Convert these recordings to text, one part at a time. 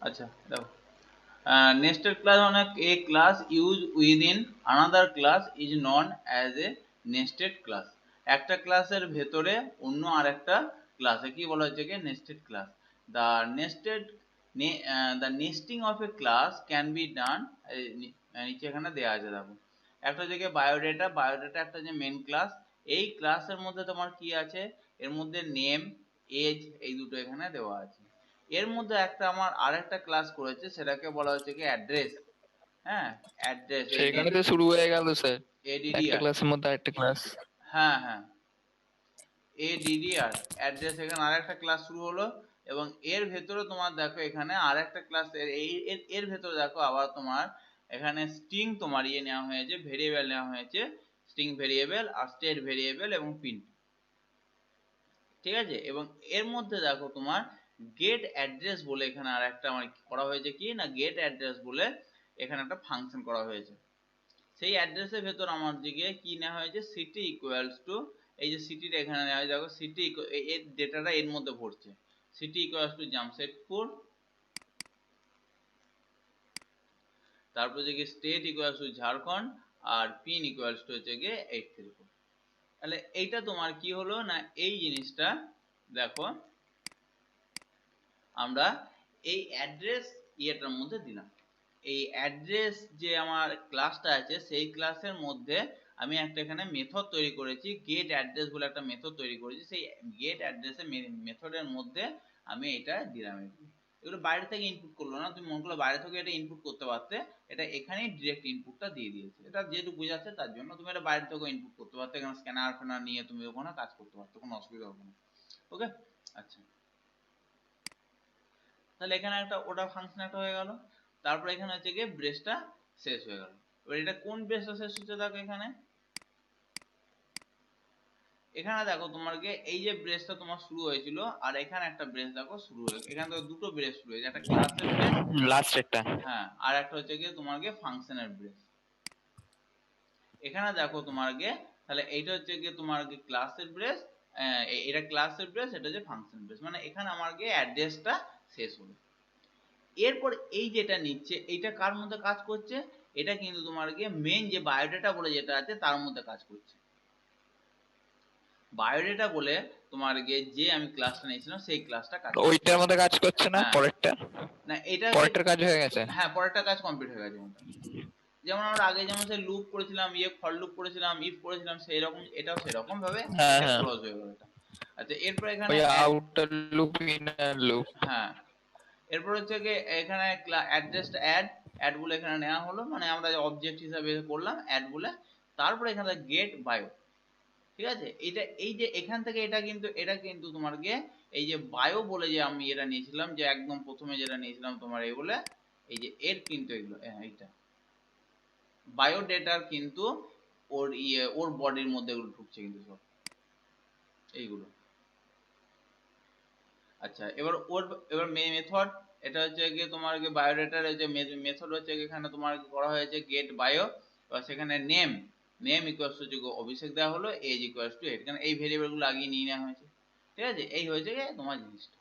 আচ্ছা দেখো, nested class মানে a class used within another class is known as a nested class। একটা ক্লাসের ভেতরে অন্য আরেকটা ক্লাসে কি বলা হচ্ছে কি nested class। the nested the nesting of a class can be done, নিচে এখানে দেয়া আছে দেখো, একটা হচ্ছে বায়োডেটা, বায়োডেটা একটা যে মেন ক্লাস, এই ক্লাসের মধ্যে তোমার কি আছে, এর মধ্যে নেম, এজ, এই দুটো এখানে দেওয়া আছে। এর মধ্যে একটা আমার আরেকটা ক্লাস করেছে, সেটাকে বলা হচ্ছে কি অ্যাড্রেস। হ্যাঁ, অ্যাড্রেস, এই যে সেখানে তো শুরু হয়ে গেল স্যার, একটা এডিডিআর। ক্লাসের মধ্যে আরেকটা ক্লাস। হ্যাঁ হ্যাঁ, এডিডিআর অ্যাড্রেস, এখানে আরেকটা ক্লাস শুরু হলো। এবং এর ভেতরে তোমার দেখো এখানে আরেকটা ক্লাস, এর ভেতরে দেখো আবার তোমার এখানে স্ট্রিং তোমার ইয়ে নেওয়া হয়েছে, ভেরিয়েবল নেওয়া হয়েছে, স্ট্রিং ভেরিয়েবল আর স্টেট ভেরিয়েবল এবং প্রিন্ট। ঠিক আছে, এবং এর মধ্যে দেখো তোমার গেট অ্যাড্রেস বলে এখানে আর একটা আমার করা হয়েছে কি না, গেট অ্যাড্রেস বলে এখানে একটা ফাংশন করা হয়েছে। সেই অ্যাড্রেসের ভেতর আমার দিকে কি নেওয়া হয়েছে, সিটি ইকুয়ালস টু, এই যে সিটিটা এখানে নেওয়া হয়েছে দেখো, সিটি এর ডেটাটা এর মধ্যে ভরছে, সিটি ইকুয়ালস টু জামশেদপুর, তারপর হচ্ছে গিয়ে স্টেট ইকুয়ালস টু ঝাড়খণ্ড, আর পিন ইকুয়ালস টু হচ্ছে গিয়ে 834। তাহলে এইটা তোমার কি হলো না, এই জিনিসটা দেখো আমরা এই অ্যাড্রেস ইয়েটার মধ্যে দিলাম। এই অ্যাড্রেস যে আমার ক্লাসটা আছে সেই ক্লাসের মধ্যে আমি একটা এখানে মেথড তৈরি করেছি, গেট অ্যাড্রেস বলে একটা মেথড তৈরি করেছি। সেই গেট অ্যাড্রেসের মেথডের মধ্যে আমি এটা দিলাম। এগুলো বাইরে থেকে ইনপুট করলো না, তুমি মনে করলো বাইরে থেকে এটা ইনপুট করতে পারতে, এটা এখানেই ডিরেক্ট ইনপুটটা দিয়ে দিয়েছে। এটা যেহেতু বোঝাচ্ছে তার জন্য, তুমি এটা বাইরে থেকে ইনপুট করতে পারতে, এখানে স্ক্যানার ফ্যানার নিয়ে তুমি ওখানে কাজ করতে পারতো, কোনো অসুবিধা হবে না। ওকে, আচ্ছা, তাহলে এখানে একটা ওটা ফাংশন একটা হয়ে গেল। তারপর এখানে হচ্ছে গিয়ে ব্রেসটা শেষ হয়ে গেল। এবার এটা কোন ব্রেসটা শেষ হচ্ছে দেখো এখানে, এখানে দেখো তোমার গিয়ে এই যে ব্রেসটা তোমার শুরু হয়েছিল, আর এখানে একটা ব্রেস দেখো শুরু হয়ে, এখানে দেখো দুটো ব্রেস শুরু হয়েছে, একটা ক্লাসের ব্রেস, লাস্ট একটা। হ্যাঁ, আর একটা হচ্ছে গিয়ে তোমার গিয়ে ফাংশনের ব্রেস। এখানে দেখো তোমার গিয়ে, তাহলে এইটা হচ্ছে গিয়ে তোমার গিয়ে ক্লাসের ব্রেস, এটা ক্লাসের ব্রেস, এটা হচ্ছে ফাংশন ব্রেস, মানে এখানে আমার গিয়ে অ্যাড্রেসটা শেষ হলো। এরপর এই যেটা নিচ্ছে এইটা কার মধ্যে কাজ করছে, এটা কিন্তু তোমার গিয়ে মেন যে বায়োডাটা বলে যেটা আছে তার মধ্যে কাজ করছে। বায়োডাটা বলে তোমার গিয়ে যে আমি ক্লাসটা নিয়েছিলাম সেই ক্লাসটা কাজ করছে। ওইটার মধ্যে কাজ করছে না, হ্যাঁ, পরেরটা? না এটা হচ্ছে, পরেরটার কাজ হয়ে গেছে। হ্যাঁ পরেরটা কাজ কমপ্লিট হয়ে গেছে মোটামুটি। যেমন আমরা আগে যেমন সেই লুপ করেছিলাম, ইয়ে ফর লুপ করেছিলাম, ইফ করেছিলাম, সেই রকম এটাও সেরকম ভাবে হ্যাঁ এটা হ্যাঁ, ক্লোজ হয়ে গেল এটা। আচ্ছা, এরপর এখানে ওই আউটার লুপ ইনার লুপ। হ্যাঁ, এরপর হচ্ছে কি এখানে অ্যাড্রেসটা অ্যাড, অ্যাড বলে এখানে নেওয়া হলো, মানে আমরা অবজেক্ট হিসাবে করলাম অ্যাড বলে। তারপরে এখানে গেট বায়ো, ঠিক আছে, এটা এই যে এখান থেকে এটা কিন্তু তোমার গিয়ে এই যে বায়ো বলে যে আমি এটা নিয়েছিলাম, যে একদম প্রথমে যেটা নিয়েছিলাম তোমার এই বলে, এই যে এর কিন্তু এগুলো, হ্যাঁ এইটা বায়োডেটার কিন্তু ওর ইয়ে ওর বডির মধ্যে এগুলো ঢুকছে কিন্তু সব এইগুলো। আচ্ছা, এবার ওর এবার মেথড, এটা হচ্ছে গিয়ে তোমার বায়োডেটার যে মেথড হচ্ছে এখানে তোমার করা হয়েছে গেট বায়ো। এবার সেখানে name, name equals to Abhishek দেওয়া হলো, এজ ইকুয়ালস টু 8, কারণ এই ভেরিয়েবল গুলো আগিয়ে নিয়ে নেওয়া হয়েছে। ঠিক আছে, এই হয়েছে গিয়ে তোমার জিনিসটা।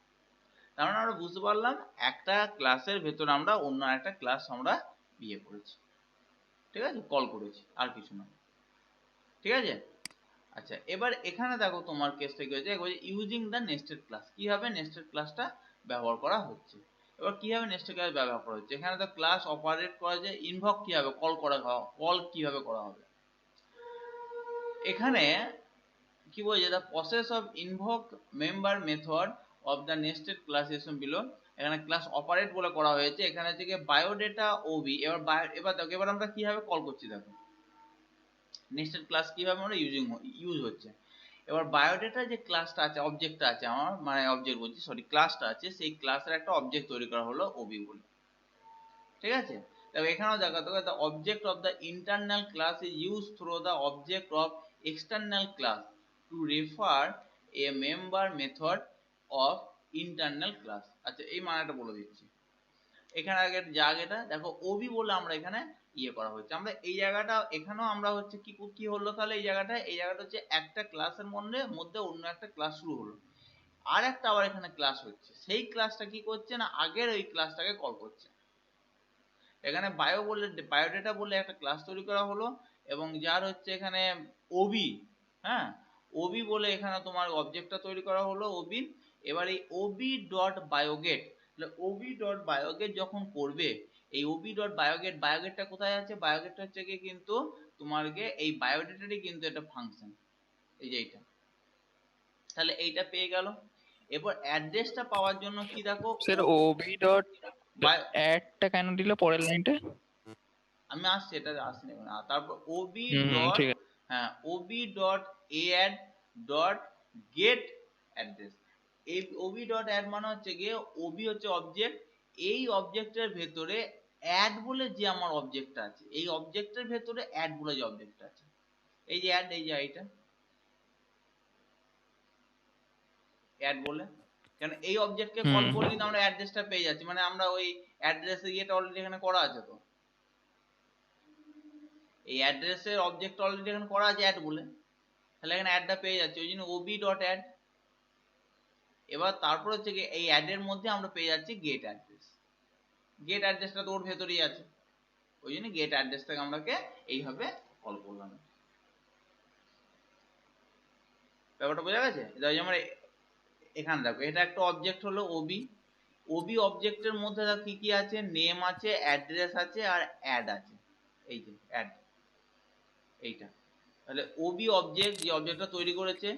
তার মানে আমরা বুঝতে পারলাম একটা ক্লাসের ভেতর আমরা অন্য একটা ক্লাস আমরা বিয়ে করেছি, ঠিক আছে, কল করেছি, আর কিছু না। ঠিক আছে, আচ্ছা, এবার এখানে দেখো তোমার কেসটা কি হয়েছে, ইউজিং দ্য নেস্টেড ক্লাস, কিভাবে নেস্টেড ক্লাসটা ব্যবহার করা হচ্ছে। এবার কিভাবে নেস্টেড ক্লাস ব্যবহার করা হচ্ছে, এখানে তো ক্লাস অপারেট করা যায়, ইনভক কিভাবে কল করা, কল কিভাবে করা হবে। এখানে কি বলছে, the process of invoke member method of the nested class is below. এখানে ক্লাস অপারেট বলে করা হয়েছে, এখানে থেকে বায়োডেটা ওবি। এবার দেখো এবার আমরা কিভাবে কল করছি, দেখো নেস্টেড ক্লাস কিভাবে আমরা ইউজ হচ্ছে। এবার বায়োডেটা যে ক্লাসটা আছে, অবজেক্টটা আছে আমার, মানে অবজেক্ট বলছি সরি, ক্লাসটা আছে, সেই ক্লাসের একটা অবজেক্ট তৈরি করা হলো ওবি বলে। ঠিক আছে, তবে এখানেও দেখা যাবে the object of the internal class is use through the object of external class two refer a member method of internal class. আচ্ছা, এই মানেটা বলে দিচ্ছি। এখানে আগে জায়গাটা দেখো ওবি বলে আমরা এখানে ইয়ে করা হচ্ছে, আমরা এই জায়গাটা এখানেও আমরা হচ্ছে কি কি হলো, তাহলে এই জায়গাটা হচ্ছে একটা ক্লাসের মধ্যে অন্য একটা ক্লাস শুরু হলো। আর একটা আবার এখানে ক্লাস হচ্ছে, সেই ক্লাসটা কি করছে না আগের ওই ক্লাসটাকে কল করছে। এখানে বায়োডেটা বলে একটা ক্লাস তৈরি করা হলো এবং যার হচ্ছে এখানে ওবি, হ্যাঁ ওবি বলে এখানে তোমার অবজেক্টটা তৈরি করা হলো ওবি। এবার এই ওবি ডট বায়োগেট, ওবি ডট বায়োগেট যখন করবে, এই ওবি ডট বায়োগেট, বায়োগেটটা কোথায় আছে, বায়োগেটটা হচ্ছে কি কিন্তু তোমার এই বায়োডেটারই কিন্তু একটা ফাংশন, এই যে এইটা। তাহলে এইটা পেয়ে গেল। এরপর অ্যাড্রেসটা পাওয়ার জন্য কি দেখো, স্যার ওবি ডট অ্যাডটা কেন দিল পরের লাইনটা? আমি আসছি, এটা আসছি না। তারপর ওবি হুম, ডট, ঠিক আছে। হ্যাঁ O B dot add dot get address. এই ওবি ডট অ্যাড মানে হচ্ছে গিয়ে, ওবি হচ্ছে অবজেক্ট, এই অবজেক্টের ভেতরে অ্যাড বলে যে আমার অবজেক্টটা আছে, এই অবজেক্টের ভেতরে অ্যাড বলে যে অবজেক্টটা আছে, এই যে অ্যাড, এই যে এইটা অ্যাড বলে, কারণ এই অবজেক্টকে কল হুম, করলে আমরা অ্যাড্রেসটা পেয়ে যাচ্ছি, মানে আমরা ওই অ্যাড্রেসে ইয়েটা অলরেডি এখানে করা আছে, তো এই অ্যাড্রেসের অবজেক্ট অলরেডি এখানে করা আছে অ্যাড বলে, তাহলে এখানে অ্যাডটা পেয়ে যাচ্ছে, ওই জন্য ওবি ডট অ্যাড। এবার তারপর হচ্ছে কি এই অ্যাড এর মধ্যে আমরা পেয়ে যাচ্ছি গেট অ্যাড্রেস, গেট অ্যাড্রেসটা তো ওর ভেতরেই আছে, ওই জন্য গেট অ্যাড্রেসটাকে আমরাকে এইভাবে কল করলাম। ব্যাপারটা বোঝা গেছে? যেমন এখানে দেখো, এটা একটা অবজেক্ট হলো ওবি, ওবি অবজেক্টের মধ্যে কি কি আছে, নেম আছে, অ্যাড্রেস আছে আর অ্যাড আছে, এই যে অ্যাড এইটা। তাহলে ওবি অবজেক্ট যে অবজেক্টটা তৈরি করেছে,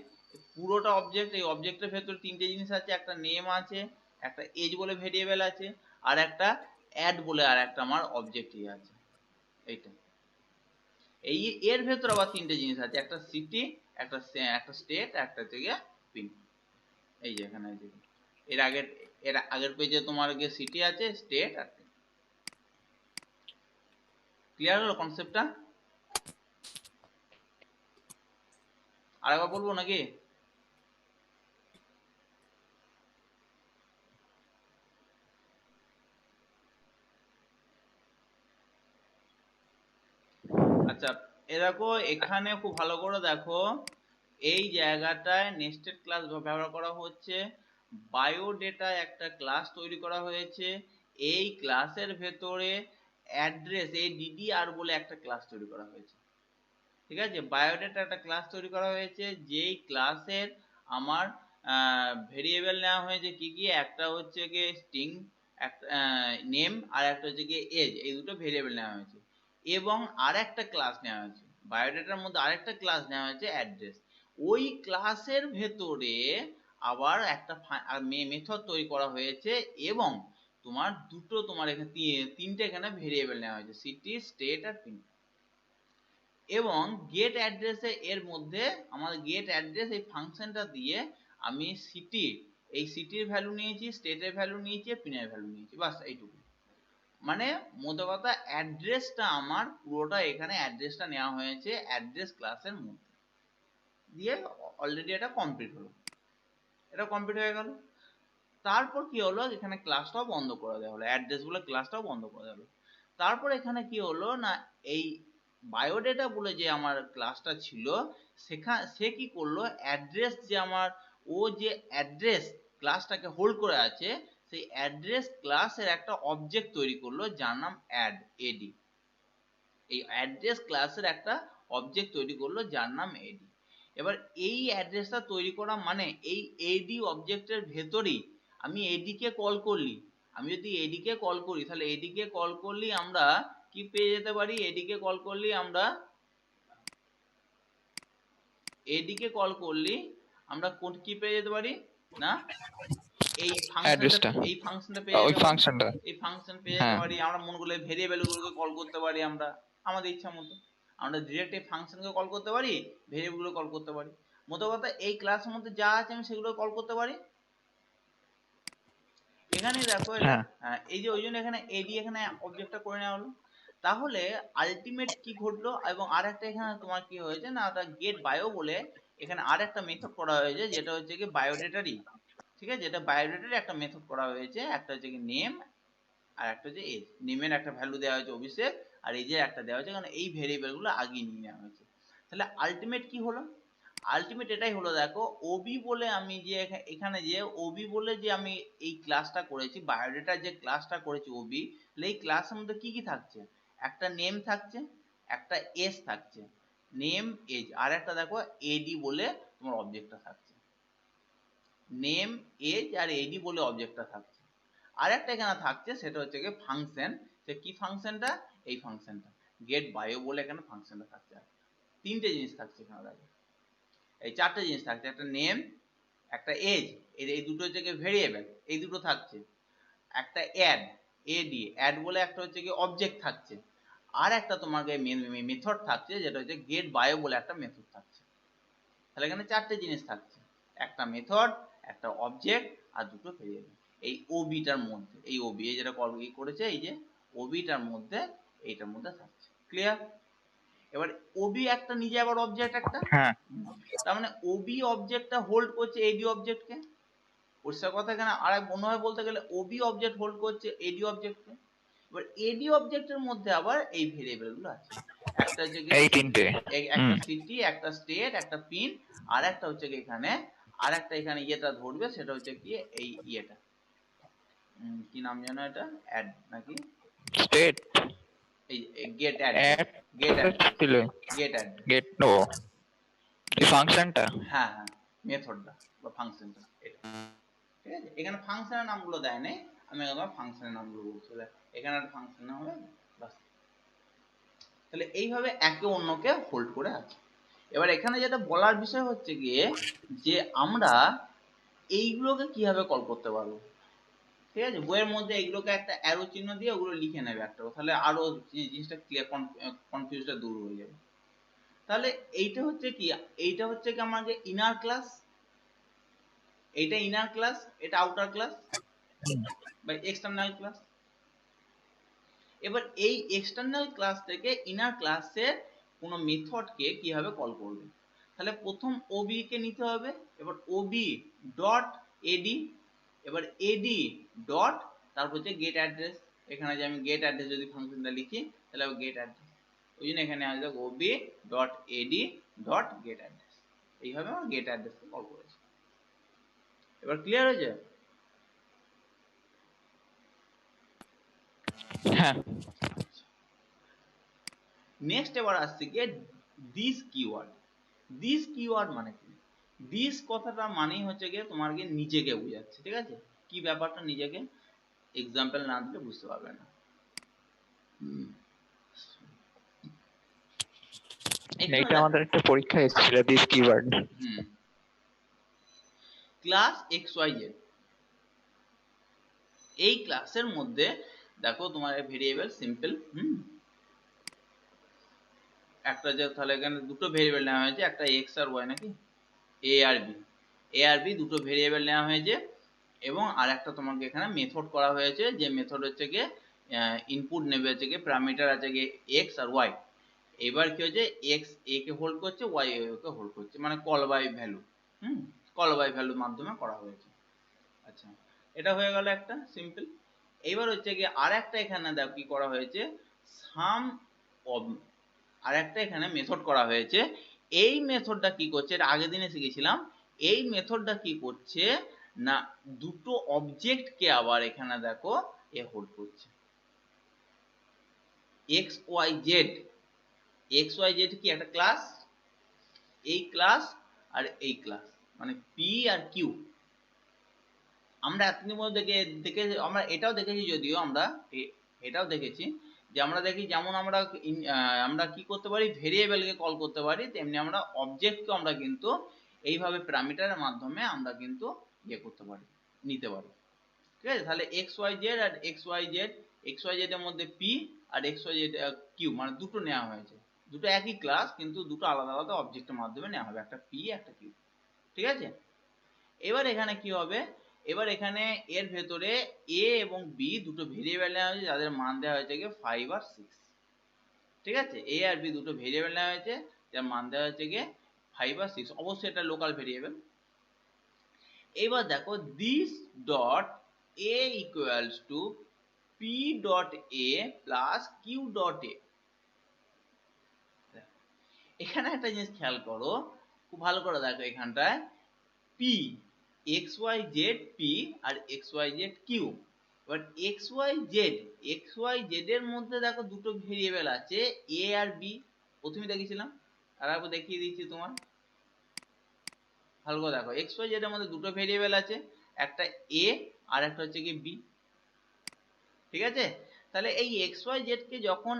পুরোটা অবজেক্ট, এই অবজেক্টের ভেতরে তিনটে জিনিস আছে, একটা নেম আছে, একটা এজ বলে ভেরিয়েবল আছে, আর একটা অ্যাড বলে আর একটা আমার অবজেক্ট আছে, এইটা। এই এর ভেতর আবার তিনটে জিনিস আছে, একটা সিটি, একটা একটা স্টেট, একটা হচ্ছে গিয়ে পিন। এই যে এখানে এর আগের পেজে তোমার গিয়ে সিটি আছে, স্টেট আর পিন। ক্লিয়ার হলো কনসেপ্টটা? আরেকবার বলবো নাকি? আচ্ছা, এ দেখো এখানে খুব ভালো করে দেখো, এই জায়গাটায় নেস্টেড ক্লাস ব্যবহার করা হচ্ছে, বায়োডেটা একটা ক্লাস তৈরি করা হয়েছে, এই ক্লাসের ভেতরে অ্যাড্রেস ADDR বলে একটা ক্লাস তৈরি করা হয়েছে, ঠিক আছে? বায়োডেটা একটা ক্লাস তৈরি করা হয়েছে, যেই ক্লাসের আমার ভেরিয়েবল নেওয়া হয়েছে কি কি, একটা হচ্ছে গিয়ে স্ট্রিং, একটা নেম, আর একটা হচ্ছে গিয়ে এজ, এই দুটো ভেরিয়েবল নেওয়া হয়েছে, এবং আর একটা ক্লাস নেওয়া হয়েছে বায়োডেটার মধ্যে, আরেকটা ক্লাস নেওয়া হয়েছে অ্যাড্রেস। ওই ক্লাসের ভেতরে আবার একটা মেথড তৈরি করা হয়েছে, এবং তোমার দুটো, তোমার এখানে তিনটে এখানে ভেরিয়েবল নেওয়া হয়েছে, সিটি, স্টেট আর পিন। এবং গেট অ্যাড্রেসে এর মধ্যে আমাদের গেট অ্যাড্রেস এই ফাংশনটা দিয়ে আমি সিটি, এই সিটির ভ্যালু নিয়েছি, স্টেটের ভ্যালু নিয়েছি, পিনের ভ্যালু নিয়েছি, বাস এইটুকু। মানে মোদ্দা কথা অ্যাড্রেসটা আমার পুরোটা এখানে অ্যাড্রেসটা নেওয়া হয়েছে অ্যাড্রেস ক্লাসের মধ্যে দিয়ে, অলরেডি এটা কমপ্লিট হলো, এটা কমপ্লিট হয়ে গেল। তারপর কি হলো, এখানে ক্লাসটাও বন্ধ করে দেওয়া হলো, অ্যাড্রেস বলে ক্লাসটাও বন্ধ করে দেওয়া হলো। তারপর এখানে কি হলো না, এই বায়োডেটা বলে যে আমার ক্লাসটা ছিল, সে কি করলো, অ্যাড্রেস যে আমার, ও যে অ্যাড্রেস ক্লাসটাকে হোল্ড করে আছে, সেই অ্যাড্রেস ক্লাসের একটা অবজেক্ট তৈরি করলো যার নাম এডি। এই অ্যাড্রেস ক্লাসের একটা অবজেক্ট তৈরি করলো যার নাম এডি। এবার এই অ্যাড্রেসটা তৈরি করা মানে এই এডি অবজেক্টের ভেতরেই আমি এডি কে কল করলি, আমি যদি এডি কে কল করি, তাহলে এডি কে কল করলি আমরা কি পেয়ে যেতে পারি, এডি কে কল করলি আমরা, এডি কে কল করলি আমরা কোন কি পেয়ে যেতে পারি না, এই ফাংশনটা, অ্যাড্রেসটা, এই ফাংশনটা পেয়ে ওই যেতে পারি, ফাংশনটা। এই ফাংশন পেয়ে যেতে হ্যাঁ, পারি, আমরা মনে করলে ভেরিয়েবল গুলোকে কল করতে পারি, আমরা আমাদের ইচ্ছা মতো আমরা ডিরেক্ট এই ফাংশনকে কল করতে পারি, ভেরিয়েবল গুলো কল করতে পারি। মোট কথা এই ক্লাসের মধ্যে যা আছে আমি সেগুলো কল করতে পারি। এখানেই দেখো এটা, হ্যাঁ, এই যে ওই জন্য এখানে এডি এখানে অবজেক্টটা করে নেওয়া হলো। তাহলে আলটিমেট কি ঘটলো, এবং আর একটা এখানে তোমার কি হয়েছে না, ওটা গেট বায়ো বলে এখানে আর একটা মেথড করা হয়েছে, যেটা হচ্ছে কি বায়োডেটারই, ঠিক আছে, এটা বায়োডেটারই একটা মেথড করা হয়েছে, একটা হচ্ছে কি নেম আর একটা হচ্ছে এজ। নেমের একটা ভ্যালু দেওয়া হয়েছে অভিষেক, আর এজের একটা দেওয়া হয়েছে, কারণ এই ভেরিয়েবল গুলো আগিয়ে নিয়ে নেওয়া হয়েছে। তাহলে আলটিমেট কি হলো, আলটিমেট এটাই হলো, দেখো ওবি বলে আমি যে এখানে যে ওবি বলে যে আমি এই ক্লাসটা করেছি, বায়োডেটার যে ক্লাসটা করেছি ওবি, এই ক্লাসের মধ্যে কি কি থাকছে, একটা নেম থাকছে, একটা এস থাকছে, নেম এজ, আর একটা দেখো এডি বলে তোমার অবজেক্টটা থাকছে, নেম এজ আর এডি বলে অবজেক্টটা থাকছে। আর একটা এখানে থাকছে সেটা হচ্ছে গিয়ে ফাংশন, সে কি ফাংশনটা, এই ফাংশনটা গেট বায়ো বলে এখানে ফাংশনটা থাকছে। তিনটে জিনিস থাকছে এখানে দেখো, এই চারটে জিনিস থাকছে, একটা নেম, একটা এজ, এই দুটো হচ্ছে গিয়ে ভেরিয়েবল, এই দুটো থাকছে, একটা অ্যাড, এডি অ্যাড বলে একটা হচ্ছে গিয়ে অবজেক্ট থাকছে, আর একটা তোমার মেথড থাকছে যেটা হচ্ছে গেট বায়ো বলে একটা মেথড থাকছে। তাহলে এখানে চারটে জিনিস থাকছে, একটা মেথড, একটা অবজেক্ট আর দুটো ভেরিয়েবল, এই ওবিটার মধ্যে, এই ওবি এই যেটা কল করেছে, এই যে ওবিটার মধ্যে, এইটার মধ্যে থাকছে। ক্লিয়ার? এবার ওবি একটা নিজে আবার অবজেক্ট একটা, হ্যাঁ তার মানে ওবি অবজেক্টটা হোল্ড করছে এডি অবজেক্টকে। পরিষ্কার কথা, এখানে আর এক অন্যভাবে বলতে গেলে ওবি অবজেক্ট হোল্ড করছে এডি অবজেক্টকে। এবার এডি অবজেক্টের মধ্যে আবার এই ভেরিয়েবল গুলো আছে, একটা হচ্ছে এই তিনটে। একটা সিটি, একটা স্টেট, একটা পিন, আর একটা হচ্ছে এখানে, আর একটা এখানে ইয়েটা ধরবে, সেটা হচ্ছে কি এই ইয়েটা, কি নাম যেন এটা, অ্যাড নাকি, স্টেট এই গেট অ্যাড্রেস, গেট অ্যাড্রেস, ছিল গেট অ্যাড্রেস, গেট ও এই ফাংশনটা। হ্যাঁ হ্যাঁ, মেথডটা বা ফাংশনটা এটা। ঠিক আছে, এখানে ফাংশনের নামগুলো দেয় নাই, আমি একবার ফাংশনের নামগুলো বলছি, এখানে একটা ফাংশন নাম হবে বাস। তাহলে এইভাবে একে অন্যকে হোল্ড করে আছে। এবার এখানে যেটা বলার বিষয় হচ্ছে গিয়ে যে আমরা এইগুলোকে কিভাবে কল করতে পারবো। ঠিক আছে, বইয়ের মধ্যে এইগুলোকে একটা অ্যারো চিহ্ন দিয়ে ওগুলো লিখে নেবে একটা, তাহলে আরো জিনিসটা ক্লিয়ার, কনফিউজটা দূর হয়ে যাবে। তাহলে এইটা হচ্ছে কি, এইটা হচ্ছে কি আমাদের ইনার ক্লাস, এইটা ইনার ক্লাস, এটা আউটার ক্লাস বা এক্সটার্নাল ক্লাস। এবার এই এক্সটার্নাল ক্লাস থেকে ইনার ক্লাসের কোনো মেথডকে কিভাবে কল করবে, তাহলে প্রথম ওবি কে নিতে হবে, এবার ওবি ডট এডি, এবার এডি ডট, তারপর হচ্ছে গেট অ্যাড্রেস, এখানে যে আমি গেট অ্যাড্রেস যদি ফাংশনটা লিখি তাহলে গেট অ্যাড্রেস, ওই জন্য এখানে আসবে ওবি ডট এডি ডট গেট অ্যাড্রেস, এইভাবে আমার গেট অ্যাড্রেসকে কল করেছি। এবার ক্লিয়ার হয়েছে? হ্যাঁ নেক্সট এবার আসছে গিয়ে দিস কিওয়ার্ড। দিস কিওয়ার্ড মানে কি, দিস কথাটা মানেই হচ্ছে গিয়ে তোমার গিয়ে নিজেকে বোঝাচ্ছে। ঠিক আছে, কি ব্যাপারটা নিজেকে, এক্সাম্পল না দিলে বুঝতে পারবে না। এইটা আমাদের একটা পরীক্ষা এসেছিল this keyword. Class X Y Z, এই ক্লাসের মধ্যে দেখো তোমার ভেরিয়েবল সিম্পল, একটা যে, তাহলে এখানে দুটো ভেরিয়েবল নেওয়া হয়েছে, একটা এক্স আর ওয়াই নাকি, এ আর বি, এ আর বি দুটো ভেরিয়েবল নেওয়া হয়েছে, এবং আর একটা তোমাকে এখানে মেথড করা হয়েছে, যে মেথড হচ্ছে গিয়ে ইনপুট নেবে হচ্ছে গিয়ে প্যারামিটার আছে গিয়ে এক্স আর ওয়াই। এবার কি হচ্ছে, এক্স এ কে হোল্ড করছে, ওয়াই এ কে হোল্ড করছে, মানে call by value, call by ভ্যালুর মাধ্যমে করা হয়েছে। আচ্ছা, এটা হয়ে গেল একটা সিম্পল। এইবার হচ্ছে গিয়ে আর একটা এখানে দেখো কি করা হয়েছে, সাম অফ, আর একটা এখানে মেথড করা হয়েছে। এই মেথডটা কি করছে, এটা আগের দিনে শিখেছিলাম, এই মেথডটা কি করছে না, দুটো অবজেক্টকে আবার এখানে দেখো এ হোল্ড করছে, X Y Z, X Y Z কি একটা ক্লাস, এই ক্লাস আর এই ক্লাস, মানে পি আর কিউ। আমরা এতদিন মধ্যে দেখে আমরা এটাও দেখেছি, যদিও আমরা এটাও দেখেছি যে আমরা দেখি যেমন আমরা আমরা কি করতে পারি, ভেরিয়েবলকে কল করতে পারি, তেমনি আমরা অবজেক্টকে আমরা কিন্তু এইভাবে প্যারামিটারের মাধ্যমে আমরা কিন্তু ইয়ে করতে পারি, নিতে পারি। ঠিক আছে, তাহলে এক্স ওয়াই জেড আর X Y Z, X Y Z এর মধ্যে পি আর এক্স ওয়াই জেড কিউ, মানে দুটো নেওয়া হয়েছে, দুটো একই ক্লাস কিন্তু দুটো আলাদা আলাদা অবজেক্টের মাধ্যমে নেওয়া হবে, একটা পি একটা কিউ। ঠিক আছে, এবার এখানে কি হবে, এবার এখানে এর ভেতরে এ এবং বি দুটো ভেরিয়েবল নেওয়া হয়েছে, যাদের মান দেওয়া হয়েছে গিয়ে 5 আর 6। ঠিক আছে, এ আর বি দুটো ভেরিয়েবল নেওয়া হয়েছে, যার মান দেওয়া হয়েছে গিয়ে 5 আর 6, অবশ্যই এটা লোকাল ভেরিয়েবল। এবার দেখো this dot A equals to P dot A plus Q dot A. এখানে একটা জিনিস খেয়াল করো, খুব ভালো করে দেখো এখানটায় P X Y Z P আর এক্স ওয়াই জেড কিউ। এবার এক্স ওয়াই জেড এর মধ্যে দেখো দুটো ভেরিয়েবল আছে এ আর বি, প্রথমে দেখেছিলাম আর একবার দেখিয়ে দিচ্ছি তোমার, ভালো করে দেখো এক্স ওয়াই জেড এর মধ্যে দুটো ভেরিয়েবল আছে, একটা এ আর একটা হচ্ছে কি বি, ঠিক আছে। তাহলে এই এক্স ওয়াই জেড কে যখন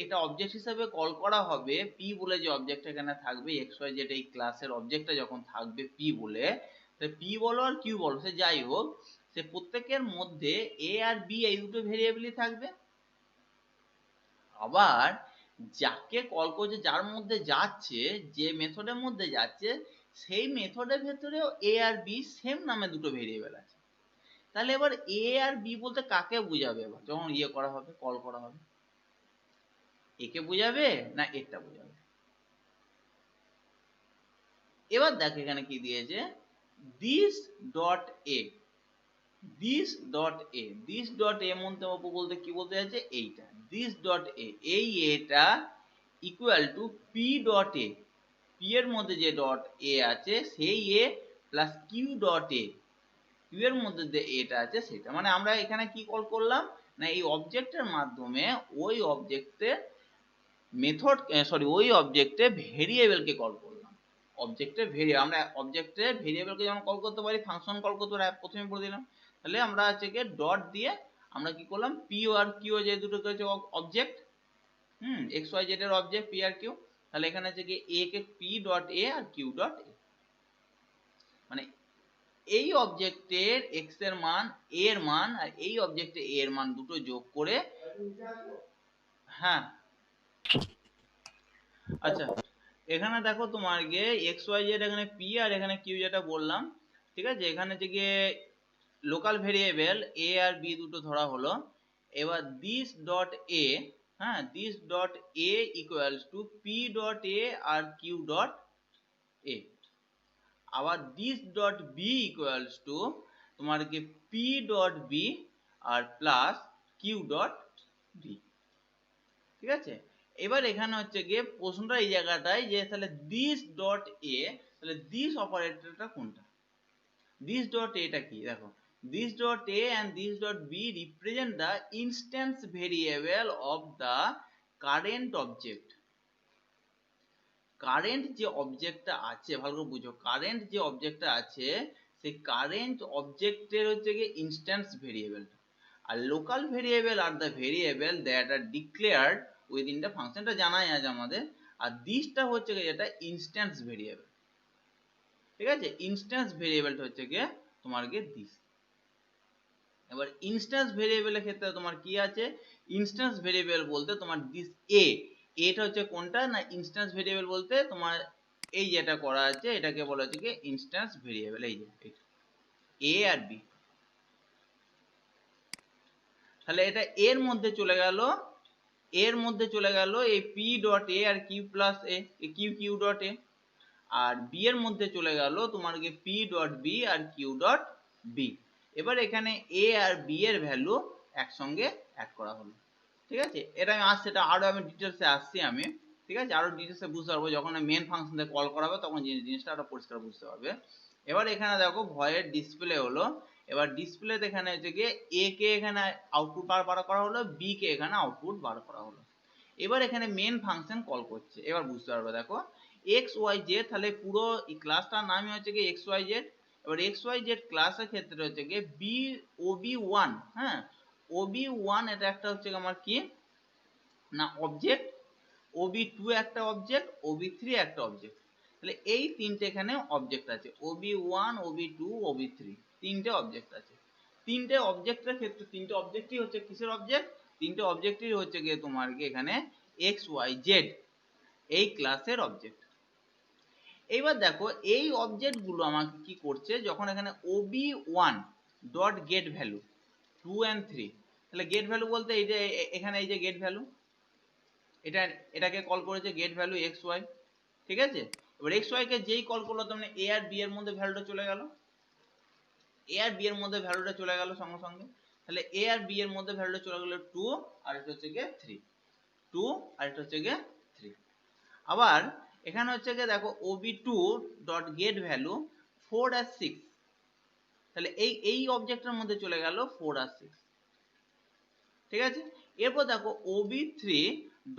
এটা অবজেক্ট হিসেবে কল করা হবে, পি বলে যে অবজেক্ট এখানে থাকবে, এক্স ওয়াই জেড এই ক্লাসের অবজেক্টটা যখন থাকবে পি বলে, পি বলো আর কিউ বলো সে যাই হোক, সে প্রত্যেকের মধ্যে এ আর বি এই দুটো ভেরিয়েবলই থাকবে। আবার যাকে কল করছে, যার মধ্যে যাচ্ছে, যে মেথডের মধ্যে যাচ্ছে, সেই মেথডের ভেতরেও এ আর বি সেম নামে দুটো ভেরিয়েবল আছে। তাহলে এবার এ আর বি বলতে কাকে বোঝাবে এবার যখন ইয়ে করা হবে, কল করা হবে, একে বোঝাবে না এটা বোঝাবে? এবার দেখ এখানে কি দিয়েছে, this dot A, this dot A, this dot এ মধ্যে বলতে কি বলতে যাচ্ছে, এইটা দিস ডট এ, এই এটা equal to P dot A, P এর মধ্যে যে ডট এ আছে সেই A plus Q dot A, Q এর মধ্যে যে এটা আছে সেটা। মানে আমরা এখানে কি কল করলাম না, এই অবজেক্টের মাধ্যমে ওই অবজেক্টের মেথড, সরি ওই অবজেক্টে ভেরিয়েবলকে কল করলাম। অবজেক্টে ভেরিয়েবল, আমরা অবজেক্টে ভেরিয়েবলকে যেমন কল করতে পারি, ফাংশন কল করতে পারি, প্রথমে বলে দিলাম। তাহলে আমরা হচ্ছে কি ডট দিয়ে আমরা কি করলাম, পি আর কিউ যে দুটো হচ্ছে অবজেক্ট, এক্স ওয়াই জেড এর অবজেক্ট পি আর কিউ, তাহলে এখানে হচ্ছে কি এ কে পি ডট এ আর কিউ ডট এ, মানে এই অবজেক্টের এক্স এর মান, এ এর মান, আর এই অবজেক্টে এ এর মান দুটো যোগ করে, হ্যাঁ আচ্ছা এখানে দেখো তোমার গিয়ে এক্স ওয়াই জেড, এখানে পি আর এখানে কিউ যেটা বললাম, ঠিক আছে। এখানে যে গিয়ে লোকাল ভেরিয়েবল এ আর বি দুটো ধরা হলো। এবার দিস ডট এ, হ্যাঁ this dot A equals to P dot A আর কিউ ডট এ। আবার this dot B equals to তোমার কি পি ডট বি আর প্লাস কিউ ডট বি, ঠিক আছে। এবার এখানে হচ্ছে গিয়ে প্রশ্নটা এই জায়গাটায় যে তাহলে দিস ডট এ, তাহলে দিস অপারেটরটা কোনটা, দিস ডট এটা কি, দেখো this dot A and this dot b represent the instance variable of the current object। Current যে অবজেক্টটা আছে, ভালো করে বুঝো, কারেন্ট যে অবজেক্টটা আছে সেই কারেন্ট অবজেক্টের হচ্ছে গিয়ে ইনস্ট্যান্স ভেরিয়েবল, আর লোকাল ভেরিয়েবল আর the variable that are declared within the ফাংশনটা জানাই আছে আমাদের। আর দিসটা হচ্ছে গিয়ে যেটা ইনস্ট্যান্স ভেরিয়েবল, ঠিক আছে। ইনস্ট্যান্স ভেরিয়েবলটা হচ্ছে গিয়ে তোমার গিয়ে দিস। এবার ইনস্ট্যান্স ভেরিয়েবলের ক্ষেত্রে তোমার কি আছে, ইনস্ট্যান্স ভেরিয়েবল বলতে তোমার দিস এ, এটা হচ্ছে কোনটা না, ইনস্ট্যান্স ভেরিয়েবল বলতে তোমার এই যেটা করা আছে এটাকে বলা হচ্ছে কি ইনস্ট্যান্স ভেরিয়েবল, এই যে এ আর বি। তাহলে এটা এর মধ্যে চলে গেল, এর মধ্যে চলে গেল এই পি ডট এ আর Q plus A, Q Q dot A, আর বি এর মধ্যে চলে গেল তোমার কি পি ডট বি আর কিউ ডট বি। এবার এখানে এ আর বি এর ভ্যালু একসঙ্গে অ্যাড করা হলো, ঠিক আছে। এটা আমি আসছে, এটা আরো আমি ডিটেলসে আসছি আমি, ঠিক আছে, আরো ডিটেলসে বুঝতে পারবো যখন মেন ফাংশন থেকে কল করা হবে তখন জিনিসটা আরো পরিষ্কার বুঝতে পারবে। এবার এখানে দেখো ভয়েড ডিসপ্লে হলো। এবার ডিসপ্লেতে এখানে হচ্ছে গিয়ে এ কে এখানে আউটপুট বার করা হলো, বি কে এখানে আউটপুট বার করা হলো। এবার এখানে মেন ফাংশন কল করছে, এবার বুঝতে পারবে দেখো এক্স ওয়াই জেড, তাহলে পুরো এই ক্লাসটার নামই হচ্ছে গিয়ে এক্স ওয়াই জেড। এবার এক্স ওয়াই জেড ক্লাসের ক্ষেত্রে হচ্ছে গিয়ে বি ওবি ওয়ান, হ্যাঁ ওবি ওয়ান এটা একটা হচ্ছে আমার কি না অবজেক্ট, ওবি টু একটা অবজেক্ট, ওবি থ্রি একটা অবজেক্ট। তাহলে এই তিনটে এখানে অবজেক্ট আছে, O B one O B two O B three, তিনটে অবজেক্ট আছে। তিনটে অবজেক্টের ক্ষেত্রে তিনটে অবজেক্টই হচ্ছে কিসের অবজেক্ট, তিনটে অবজেক্টই হচ্ছে গিয়ে তোমার কি এখানে এক্স ওয়াই জেড এই ক্লাসের অবজেক্ট। এইবার দেখো এই অবজেক্ট গুলো আমাকে কি করছে, যখন এখানে O B one dot get value two and three, তাহলে গেট ভ্যালু বলতে এই যে এখানে এই যে গেট ভ্যালু, এটাকে কল করেছে গেট ভ্যালু এক্স ওয়াই, ঠিক আছে। এবার এক্স ওয়াই কে যেই কল করলো তার মানে এ আর বি এর মধ্যে ভ্যালুটা চলে গেল, এ আর বি এর মধ্যে ভ্যালুটা চলে গেল সঙ্গে সঙ্গে। তাহলে এ আর বি এর মধ্যে ভ্যালুটা চলে গেল টু, আর এটা হচ্ছে গিয়ে থ্রি, টু আর এটা হচ্ছে গিয়ে থ্রি। আবার এখানে হচ্ছে গিয়ে দেখো ob2 ডট গেট ভ্যালু 4 আর 6, তাহলে এই অবজেক্টের মধ্যে চলে গেল 4 আর 6, ঠিক আছে। এরপর দেখো ob3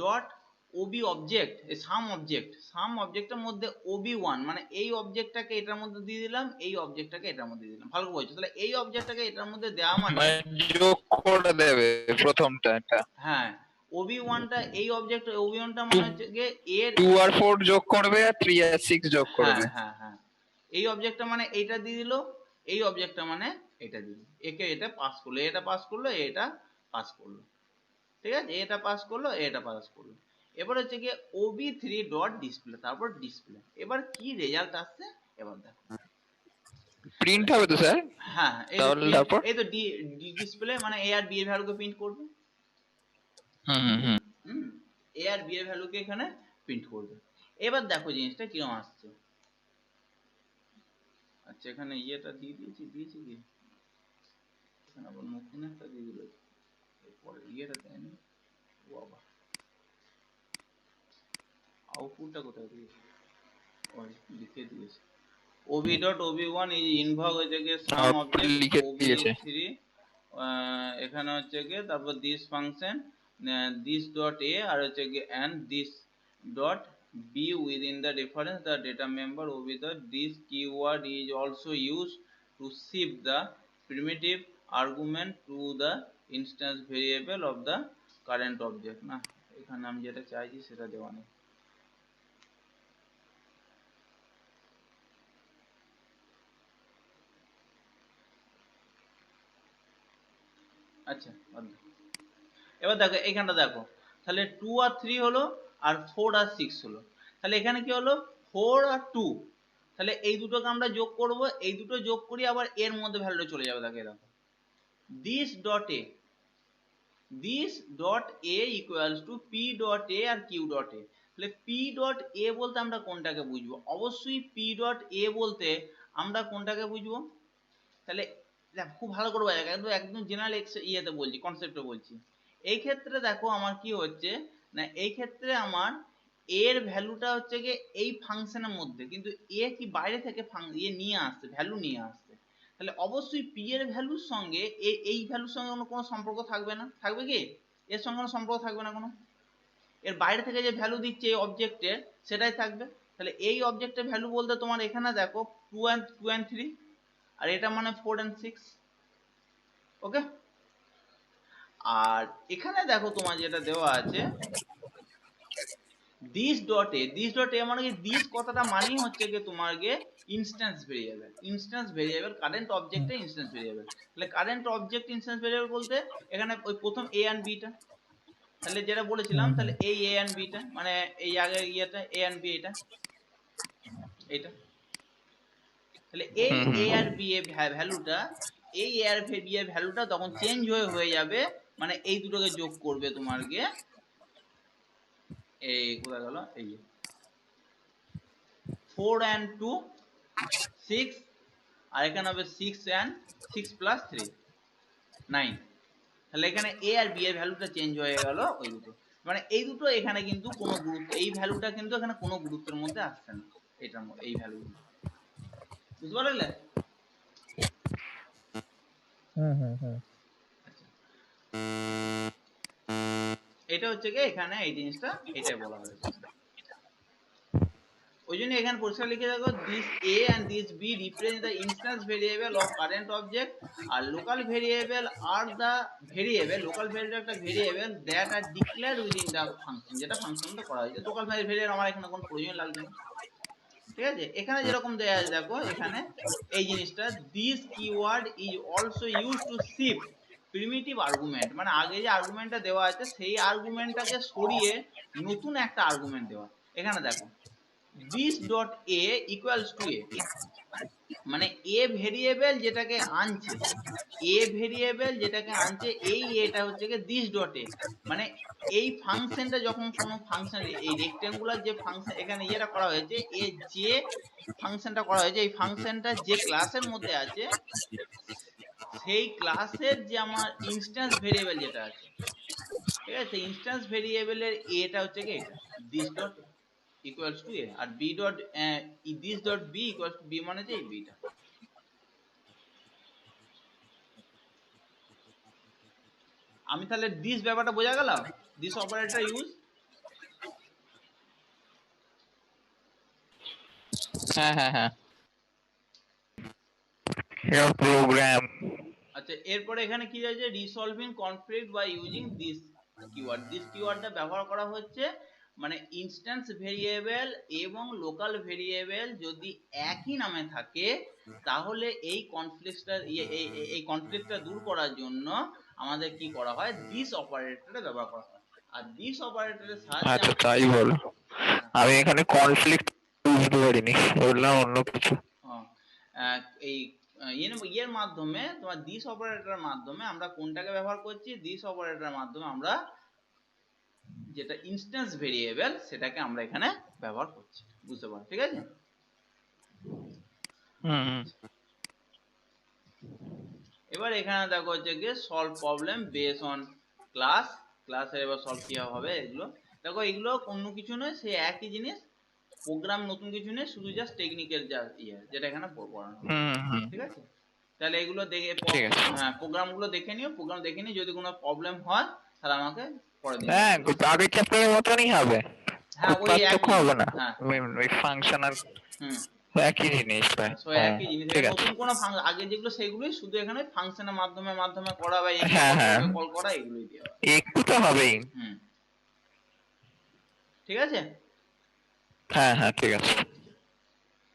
ডট ob অবজেক্ট, সাম অবজেক্টের মধ্যে ob1 মানে এই অবজেক্টটাকে এটার মধ্যে দিয়ে দিলাম, এই অবজেক্টটাকে এটার মধ্যে দিয়ে দিলাম, ভালো করে বলছো। তাহলে এই অবজেক্টটাকে এটার মধ্যে দেওয়া মানে যোগ করে দেবে প্রথমটা এটা হ্যাঁ ob1 টা এই অবজেক্ট ob1 টা মানে হচ্ছে গিয়ে এর 2 আর 4 যোগ করবে আর 3 আর 6 যোগ হ্যাঁ করবে। হ্যাঁ হ্যাঁ, এই অবজেক্টটা মানে এইটা দিয়ে দিল, এই অবজেক্টটা মানে এটা দিল, একে এটা পাস করলো, এটা পাস করলো, এটা পাস করলো, ঠিক আছে, এটা পাস করলো, এটা পাস করলো। এবার হচ্ছে গিয়ে ob3 ডট ডিসপ্লে, তারপর ডিসপ্লে, এবার কি রেজাল্ট আসছে এবার দেখো। প্রিন্ট হবে তো স্যার? হ্যাঁ তাহলে তারপর এই তো ডিসপ্লে মানে a আর b এর ভ্যালুকে প্রিন্ট করবে। হুম হুম হুম হুম, a আর b এর ভ্যালুকে এখানে প্রিন্ট করবে। এবার দেখো জিনিসটা কিরকম আসছে। আচ্ছা এখানে ইয়েটা দিয়েছি কি এখানে আবার নতুন একটা দিয়ে দিল, এরপরে ইয়েটা দেয়নি, ও বাবা আউটপুটটা কোথায় দিয়েছে, ও লিখে দিয়েছে ob dot ob1 is invoke হচ্ছে গিয়ে সাম অবজেক্ট লিখে দিয়েছে। ob3, এখানে হচ্ছে গিয়ে তারপর this function this dot a আর হচ্ছে গিয়ে and this dot b within the reference the data member ob the this keyword is also used to shift the primitive argument to the instance variable of the current object। না এখানে আমি যেটা চাইছি সেটা দেওয়া নেই। আচ্ছা এবার দেখো এইখানটা দেখো, তাহলে 2 আর 3 হলো আর 4 আর 6 হলো, তাহলে এখানে কি হলো 4 আর 2, তাহলে এই দুটোকে আমরা যোগ করব, এই দুটো যোগ করি আবার এর মধ্যে ভ্যালুটা চলে যাবে, দেখো দেখো this dot a, this dot a equals to p dot a R q dot a, তাহলে p dot a বলতে আমরা কোনটাকে বুঝবো, অবশ্যই p dot a বলতে আমরা কোনটাকে বুঝবো, তাহলে দেখ খুব ভালো করে বোঝা একদম একদম জেনারেল ইয়েতে বলছি, কনসেপ্টে বলছি। এই ক্ষেত্রে দেখো আমার কি হচ্ছে না, এই ক্ষেত্রে আমার এর ভ্যালুটা হচ্ছে গিয়ে এই ফাংশনের মধ্যে, কিন্তু এ কি বাইরে থেকে ইয়ে নিয়ে আসছে, ভ্যালু নিয়ে আসছে, তাহলে অবশ্যই পি এর ভ্যালুর সঙ্গে এই ভ্যালুর সঙ্গে কোনো সম্পর্ক থাকবে না, থাকবে কি এর সঙ্গে কোনো সম্পর্ক থাকবে না কোনো, এর বাইরে থেকে যে ভ্যালু দিচ্ছে এই অবজেক্টের সেটাই থাকবে। তাহলে এই অবজেক্টের ভ্যালু বলতে তোমার এখানে দেখো 2 and 3 আর এটা মানে 4 and 6, ওকে। আর এখানে দেখো তোমার যেটা দেওয়া আছে this dot a মানে কি this কথাটা মানেই হচ্ছে কি তোমার গে ইনস্ট্যান্স ভেরিয়েবল কারেন্ট অবজেক্টে ইনস্ট্যান্স ভেরিয়েবল, তাহলে কারেন্ট অবজেক্ট ইনস্ট্যান্স ভেরিয়েবল বলতে এখানে ওই প্রথম a and b টা, তাহলে যেটা বলেছিলাম তাহলে এই a and b টা মানে এই আগের ইয়েটা a and b এটা তাহলে এই a আর b এর ভ্যালুটা, এই a আর b এর ভ্যালুটা তখন চেঞ্জ হয়ে যাবে, মানে এই দুটোকে যোগ করবে তোমার গিয়ে এই কোথায় গেল এই 4 and 2 6 আর এখানে হবে 6 and 6 plus 3 9, তাহলে এখানে a আর b এর ভ্যালুটা চেঞ্জ হয়ে গেল ওই দুটো, মানে এই দুটো এখানে কিন্তু কোনো গুরুত্ব, এই ভ্যালুটা কিন্তু এখানে কোনো গুরুত্বের মধ্যে আসছে না, এটার মধ্যে এই ভ্যালু বুঝতে পারলে। এটা হচ্ছে কি এখানে এই জিনিসটা এটাই বলা হয়েছে, ওই জন্য এখানে পরিষ্কার লিখে রাখো this a and this b represent the instance variable of current object R local variable are the variable, local variable একটা variable that are declared within the function, যেটা ফাংশনটা করা হয়েছে, local variable আমার এখানে কোনো প্রয়োজন লাগছে না, ঠিক আছে। এখানে যেরকম দেয়া আছে দেখো এখানে এই জিনিসটা this keyword is also used to shift primitive argument, মানে আগে যে আর্গুমেন্টটা দেওয়া আছে সেই আর্গুমেন্টটাকে সরিয়ে নতুন একটা আর্গুমেন্ট দেওয়া, এখানে দেখো this dot a equals to a, মানে a ভেরিয়েবল যেটাকে আনছে, এই এটা হচ্ছে কি this dot a, মানে এই ফাংশনটা যখন কোনো ফাংশন এই রেক্টেঙ্গুলার যে ফাংশন এখানে ইয়েটা করা হয়েছে, এ যে ফাংশনটা করা হয়েছে এই ফাংশনটা যে ক্লাসের মধ্যে আছে সেই ক্লাসের যে আমার ইনস্ট্যান্স ভেরিয়েবল যেটা আছে, ঠিক আছে, ইনস্ট্যান্স ভেরিয়েবলের এটা হচ্ছে কি এটা this dot a, equals to A, আর B dot this dot B equals to B মানে যে এই বিটা। আমি তাহলে দিস ব্যাপারটা বোঝা গেল, দিস অপারেটর ইউজ। হ্যাঁ হ্যাঁ হ্যাঁ, প্রোগ্রাম। আচ্ছা, এরপরে এখানে কি আছে, resolving conflict by using this keyword. This কিওয়ার্ডটা ব্যবহার করা হচ্ছে মানে ইনস্ট্যান্স ভেরিয়েবল এবং লোকাল ভেরিয়েবল যদি একই নামে থাকে তাহলে এই কনফ্লিক্টটা এই কনফ্লিক্টটা দূর করার জন্য আমাদের কি করা হয়, দিস অপারেটরটা ব্যবহার করা হয়। আর দিস অপারেটরের সাহায্যে আচ্ছা তাই বলো, আমি এখানে কনফ্লিক্ট বুঝতে পারিনি, বললাম অন্য কিছু। এই এর মাধ্যমে তোমার দিস অপারেটরের মাধ্যমে আমরা কোনটাকে ব্যবহার করছি, দিস অপারেটরের মাধ্যমে আমরা যেটা ইনস্ট্যান্স ভেরিয়েবল সেটাকে আমরা এখানে ব্যবহার করছি, বুঝতে পারো? ঠিক আছে। এবার এখানে দেখো হচ্ছে গিয়ে solve problem base on class. ক্লাসের এবার সলভ কি হবে এগুলো, দেখো এগুলো অন্য কিছু নয়, সেই একই জিনিস, প্রোগ্রাম নতুন কিছু নেই, শুধু জাস্ট টেকনিক্যাল যা যেটা এখানে পড়ানো হবে। ঠিক আছে, তাহলে এগুলো দেখে হ্যাঁ প্রোগ্রামগুলো দেখে নিও, প্রোগ্রাম দেখে নিও, যদি কোনো প্রবলেম হয় তাহলে আমাকে পরে দিন। হ্যাঁ আগের চ্যাপ্টারের মতনই হবে, হ্যাঁ ওই একই হবে না, হ্যাঁ ওই ফাংশন আর একই জিনিস প্রায়। সো একই জিনিস, নতুন কোনো ফাংশন আগে যেগুলো সেগুলোই, শুধু এখানে ফাংশনের মাধ্যমে মাধ্যমে করা বা কল করা এগুলোই দেওয়া, একটু তো হবেই। ঠিক আছে। হ্যাঁ হ্যাঁ ঠিক আছে।